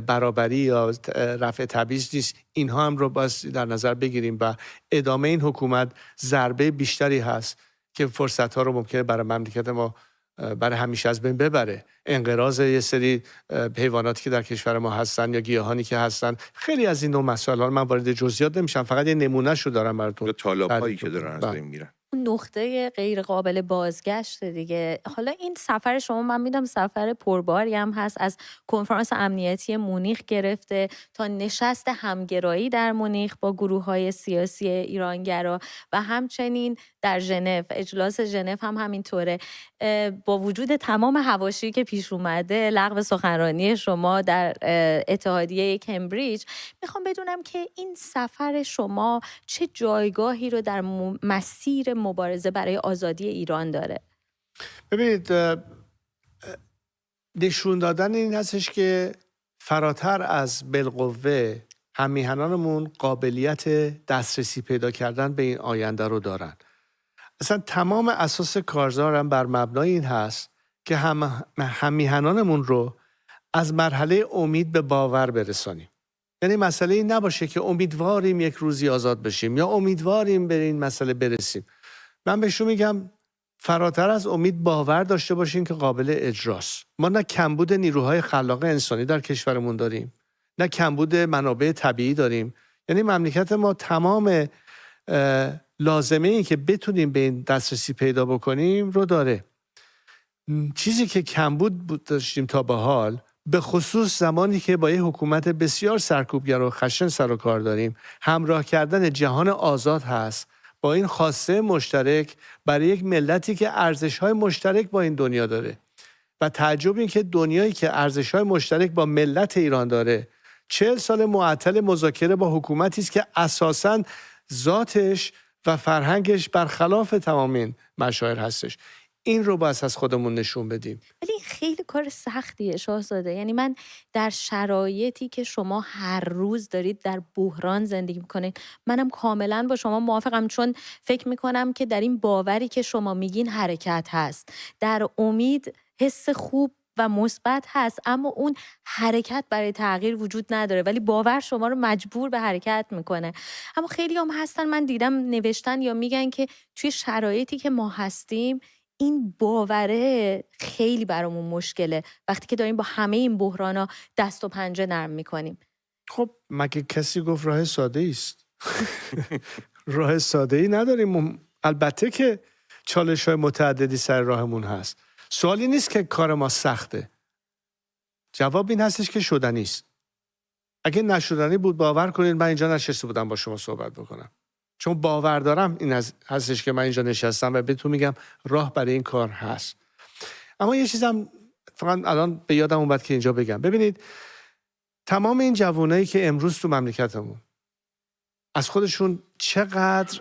Speaker 2: برابری یا رفع تبعیض نیست، اینها هم رو باید در نظر بگیریم و ادامه این حکومت ضربه بیشتری هست که فرصت‌ها رو ممکنه برای مملکت ما برای همیشه از بین ببره. انقراض یه سری حیواناتی که در کشور ما هستن یا گیاهانی که هستن، خیلی از این نوع مسائل من وارد جزئیات نمیشم، فقط یه نمونهشو دارم براتون.
Speaker 3: طالاب‌هایی که دارن از بین میرن،
Speaker 1: نقطه غیر قابل بازگشت دیگه. حالا این سفر شما من میدم سفر پرباری هم هست، از کنفرانس امنیتی مونیخ گرفته تا نشست همگرایی در مونیخ با گروه‌های سیاسی ایرانگرا و همچنین در ژنو، اجلاس ژنو هم همینطوره. با وجود تمام حواشی که پیش اومده، لغو سخنرانی شما در اتحادیه کمبریج، میخوام بدونم که این سفر شما چه جایگاهی رو در مسیر مبارزه برای آزادی ایران داره؟
Speaker 2: ببینید، نشون دادن این هستش که فراتر از بالقوه هم‌میهنانمون قابلیت دسترسی پیدا کردن به این آینده رو دارن. اصلا تمام اساس کارزارم بر مبنای این هست که هم‌میهنانمون رو از مرحله امید به باور برسانیم. یعنی مسئله این نباشه که امیدواریم یک روزی آزاد بشیم یا امیدواریم به این مسئله برسیم. من بهشون میگم فراتر از امید باور داشته باشیم که قابل اجراست. ما نه کمبود نیروهای خلاق انسانی در کشورمون داریم، نه کمبود منابع طبیعی داریم. یعنی مملکت ما تمام لازمه ای که بتونیم به این دسترسی پیدا بکنیم رو داره. چیزی که کمبود داشتیم تا به حال، به خصوص زمانی که با یه حکومت بسیار سرکوبگر و خشن سر و کار داریم، همراه کردن جهان آزاد هست با این خواسته مشترک برای یک ملتی که ارزش‌های مشترک با این دنیا داره. و تعجب این که دنیایی که ارزش‌های مشترک با ملت ایران داره 40 سال معطل مذاکره با حکومتی است که اساساً ذاتش و فرهنگش برخلاف تمام این مشاعر هستش. این رو باید از خودمون نشون بدیم.
Speaker 1: ولی خیلی کار سختیه شاهزاده. یعنی من در شرایطی که شما هر روز دارید در بحران زندگی میکنید، منم کاملا با شما موافقم، چون فکر میکنم که در این باوری که شما میگین حرکت هست، در امید حس خوب و مثبت هست، اما اون حرکت برای تغییر وجود نداره، ولی باور شما رو مجبور به حرکت میکنه. اما خیلی هم هستن، من دیدم نوشتن یا میگن که توی شرایطی که ما هستیم این باوره خیلی برامون مشکله وقتی که داریم با همه این بحرانا دست و پنجه نرم میکنیم.
Speaker 2: خب مگه کسی گفت راه ساده است؟ راه ساده ای نداریم. البته که چالش های متعددی سر راهمون هست. سوالی نیست که کار ما سخته. جواب این هستش که شدنی است. اگه نشدنی بود باور کنید من اینجا نشسته بودم با شما صحبت بکنم. چون باور دارم این هستش که من اینجا نشستم و بهتون میگم راه برای این کار هست. اما یه چیزم فقط الان به یادم اومد که اینجا بگم. ببینید تمام این جوانایی که امروز تو مملکتمون از خودشون چقدر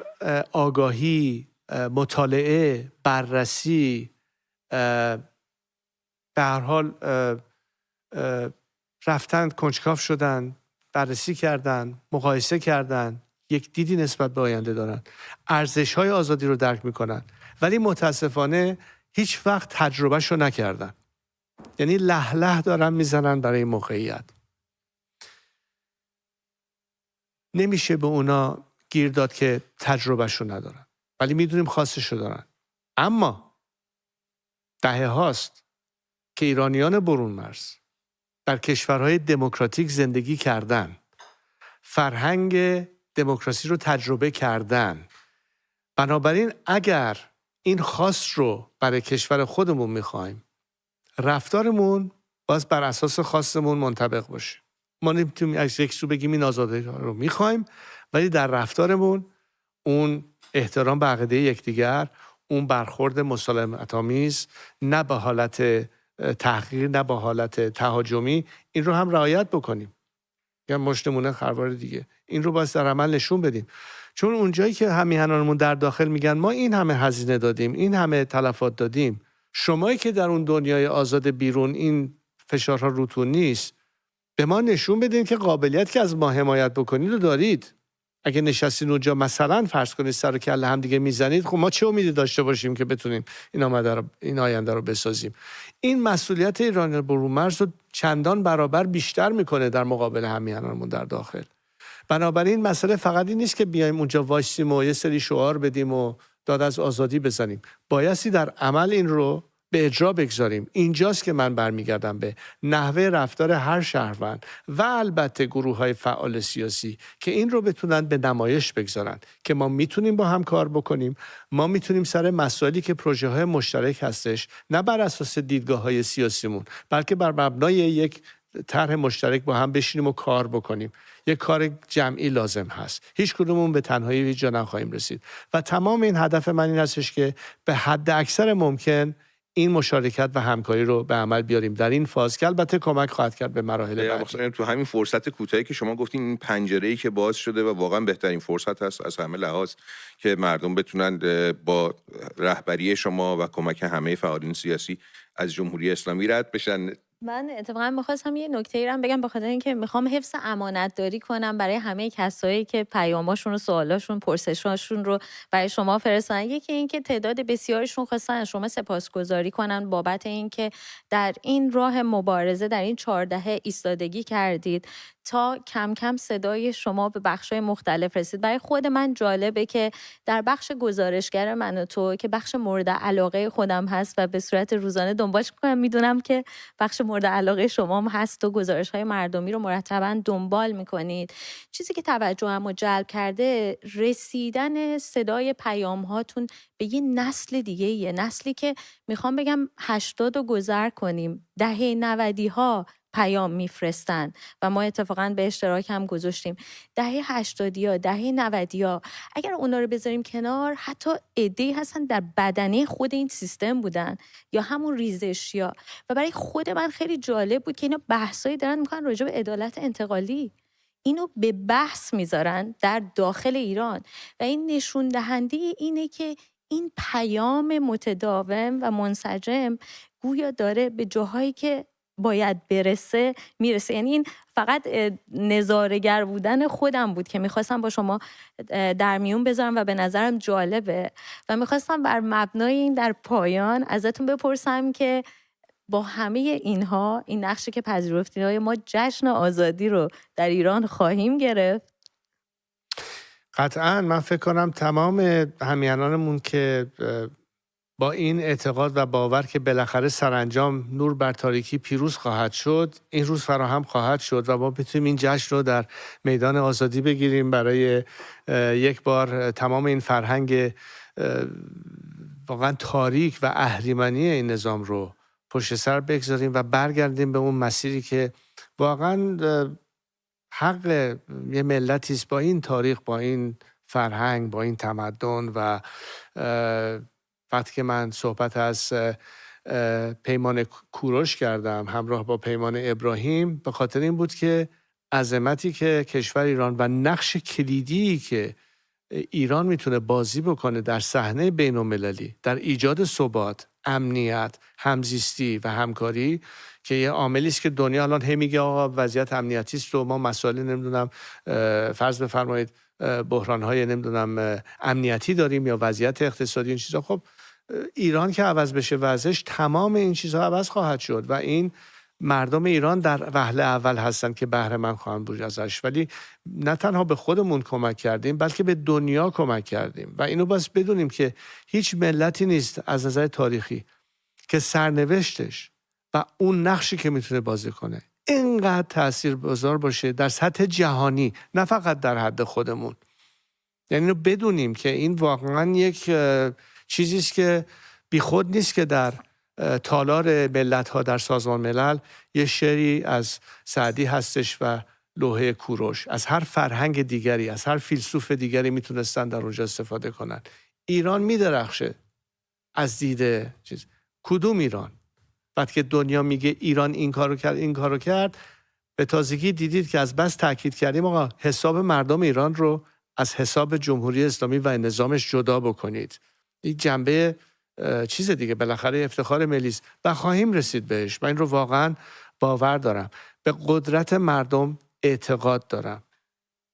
Speaker 2: آگاهی، مطالعه، بررسی، به هر حال رفتن کنجکاو شدن، بررسی کردن، مقایسه کردن، یک دیدی نسبت به آینده دارن، ارزش‌های آزادی رو درک میکنن، ولی متاسفانه هیچ وقت تجربهش رو نکردن. یعنی له له دارن میزنن برای موقعیت. نمیشه به اونا گیر داد که تجربهش رو ندارن، ولی میدونیم خواستش رو دارن. اما دهه هاست که ایرانیان برون مرز در کشورهای دموکراتیک زندگی کردن، فرهنگ دموکراسی رو تجربه کردن. بنابراین اگر این خواست رو برای کشور خودمون میخوایم، رفتارمون باز بر اساس خواستمون منطبق باشه. ما نمیتونیم از یک سو بگیم این آزادی رو میخوایم ولی در رفتارمون اون احترام به عقیده یکدیگر، اون برخورد مسالمت‌آمیز، نه به حالت تحقیر، نه به حالت تهاجمی، این رو هم رعایت بکنیم. یا مشتمونه خروار دیگه. این رو باید در عمل نشون بدیم. چون اونجایی که هم‌میهنانمون در داخل میگن ما این همه هزینه دادیم، این همه تلفات دادیم، شمایی که در اون دنیای آزاد بیرون این فشارها روتون نیست، به ما نشون بدین که قابلیت که از ما حمایت بکنید رو دارید. اگه نشستین اونجا مثلا فرض کنید سر و کله هم دیگه میزنید، خب ما چه امیدی داشته باشیم که بتونیم این آینده رو بسازیم؟ این مسئولیت ایران برون مرز رو چندان برابر بیشتر میکنه در مقابل هم‌میهنانمون در داخل. بنابراین مسئله فقط این نیست که بیایم اونجا وایسیم و یه سری شعار بدیم و داد از آزادی بزنیم. بایستی در عمل این رو به اجرا بگذاریم. اینجاست که من برمیگردم به نحوه رفتار هر شهروند و البته گروه‌های فعال سیاسی که این رو بتونن به نمایش بگذارن که ما میتونیم با هم کار بکنیم، ما میتونیم سر مسائلی که پروژه‌های مشترک هستش، نه بر اساس دیدگاه‌های سیاسیمون بلکه بر مبنای یک طرح مشترک با هم بشینیم و کار بکنیم. یک کار جمعی لازم هست. هیچ کدومون به تنهایی هیچ جا نخواهیم رسید و تمام این هدف من این هستش که به حد اکثر ممکن این مشارکت و همکاری رو به عمل بیاریم در این فاز که البته کمک خواهد کرد به مراحل بعدی.
Speaker 3: تو همین فرصت کوتاهی که شما گفتین، این پنجره‌ای که باز شده و واقعا بهترین فرصت هست از همه لحاظ که مردم بتونن با رهبری شما و کمک همه فعالین سیاسی از جمهوری اسلامی رد بشن.
Speaker 1: من اتفاقا می‌خواستم یه نکته‌ای رو بگم، بخاطر اینکه میخوام حفظ امانت داری کنم برای همه کسایی که پیاماشون و سوالاشون پرسشاشون رو برای شما فرستادن. یکی اینکه تعداد بسیارشون خواستن از شما سپاسگزاری کنن بابت اینکه در این راه مبارزه در این 4 دهه ایستادگی کردید تا کم کم صدای شما به بخش‌های مختلف رسید. برای خود من جالبه که در بخش گزارشگر من و تو که بخش مورد علاقه خودم هست و به صورت روزانه دنبالش می‌کنم، میدونم که بخش مورد علاقه شما هم هست و گزارش‌های مردمی رو مرتباً دنبال می‌کنید. چیزی که توجهمو جلب کرده رسیدن صدای پیام‌هاتون به یه نسل دیگه، یه نسلی که میخوام بگم 80 رو گذر کنیم، دهه 90ها پیام میفرستن و ما اتفاقا به اشتراک هم گذاشتیم. دهه 80ها، دهه 90ها اگر اونا رو بذاریم کنار، حتی عده‌ای هستن در بدنه خود این سیستم بودن یا همون ریزشیا. و برای خود من خیلی جالب بود که اینا بحثایی دارن میکنن راجع به عدالت انتقالی، اینو به بحث میذارن در داخل ایران و این نشون دهنده اینه که این پیام متداوم و منسجم گویا داره به جاهایی که باید برسه میرسه. یعنی این فقط نظاره‌گر بودن خودم بود که میخواستم با شما در میون بذارم و به نظرم جالبه و میخواستم بر مبنای این در پایان ازتون بپرسم که با همه اینها، این نقشی که پذیرفتید، ما جشن آزادی رو در ایران خواهیم گرفت؟
Speaker 2: قطعاً. من فکر کنم تمام همیهنانمون که با این اعتقاد و باور که بالاخره سرانجام نور بر تاریکی پیروز خواهد شد، این روز فراهم خواهد شد و ما بتونیم این جشن رو در میدان آزادی بگیریم، برای یک بار تمام این فرهنگ واقعا تاریک و اهریمنی این نظام رو پشت سر بگذاریم و برگردیم به اون مسیری که واقعا حق یه ملتی است با این تاریخ، با این فرهنگ، با این تمدن. و وقتی که من صحبت از پیمان کوروش کردم همراه با پیمان ابراهیم، به خاطر این بود که عظمتی که کشور ایران و نقش کلیدی که ایران میتونه بازی بکنه در صحنه بین‌المللی، در ایجاد ثبات، امنیت، همزیستی و همکاری، که یه عاملی است که دنیا الان هی میگه آقا وضعیت امنیتی است و ما مسائل نمیدونم فرض بفرمایید بحران‌های نمیدونم امنیتی داریم یا وضعیت اقتصادی، این چیزا. خب ایران که عوض بشه وضعش، تمام این چیزها عوض خواهد شد و این مردم ایران در وهله اول هستن که بهره مند خواهند بود ازش. ولی نه تنها به خودمون کمک کردیم بلکه به دنیا کمک کردیم و اینو باز بدونیم که هیچ ملتی نیست از نظر تاریخی که سرنوشتش و اون نقشی که میتونه بازی کنه اینقدر تاثیرگذار باشه در سطح جهانی، نه فقط در حد خودمون. یعنی اینو بدونیم که این واقعا یک چیزی است که بیخود نیست که در تالار ملت‌ها در سازمان ملل یه شعری از سعدی هستش و لوحه کوروش، از هر فرهنگ دیگری، از هر فیلسوف دیگری میتونستن در اونجا استفاده کنن. ایران میدرخشه از دیده چیز. کدوم ایران؟ وقتی که دنیا میگه ایران این کارو کرد، این کارو کرد، به تازگی دیدید که از بس تاکید کردیم آقا حساب مردم ایران رو از حساب جمهوری اسلامی و نظامش جدا بکنید. این جنبه چیز دیگه، بالاخره افتخار ملی است و خواهیم رسید بهش. من این رو واقعا باور دارم. به قدرت مردم اعتقاد دارم.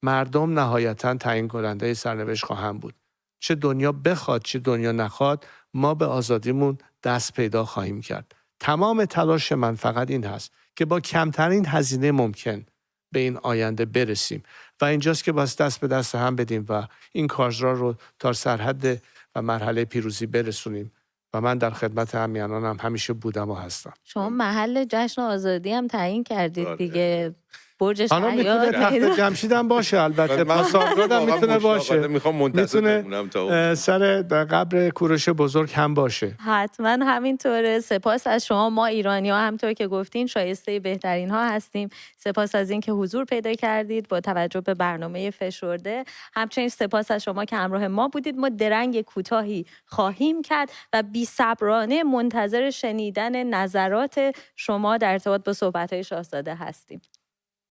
Speaker 2: مردم نهایتاً تعیین کننده سرنوشت خواهند بود. چه دنیا بخواد چه دنیا نخواد، ما به آزادیمون دست پیدا خواهیم کرد. تمام تلاش من فقط این هست که با کمترین هزینه ممکن به این آینده برسیم و اینجاست که باز دست به دست هم بدیم و این کارزار رو تا سرحد و مرحله پیروزی برسونیم و من در خدمت همیهنانم همیشه بودم و هستم.
Speaker 1: شما محل جشن آزادی هم تعیین کردید دیگه، برج
Speaker 2: حالا میتونه تخت جمشید هم باشه، البته پاسارگاد هم میتونه باشه، میتونه سر قبر کوروش بزرگ هم باشه.
Speaker 1: حتما همینطوره. سپاس از شما. ما ایرانی ها همطور که گفتین شایسته بهترین ها هستیم. سپاس از این که حضور پیدا کردید با توجه به برنامه فشرده. همچنین سپاس از شما که همراه ما بودید. ما درنگ کوتاهی خواهیم کرد و بی‌صبرانه منتظر شنیدن نظرات شما در ارتباط با صحبت‌های شاهزاده هستیم.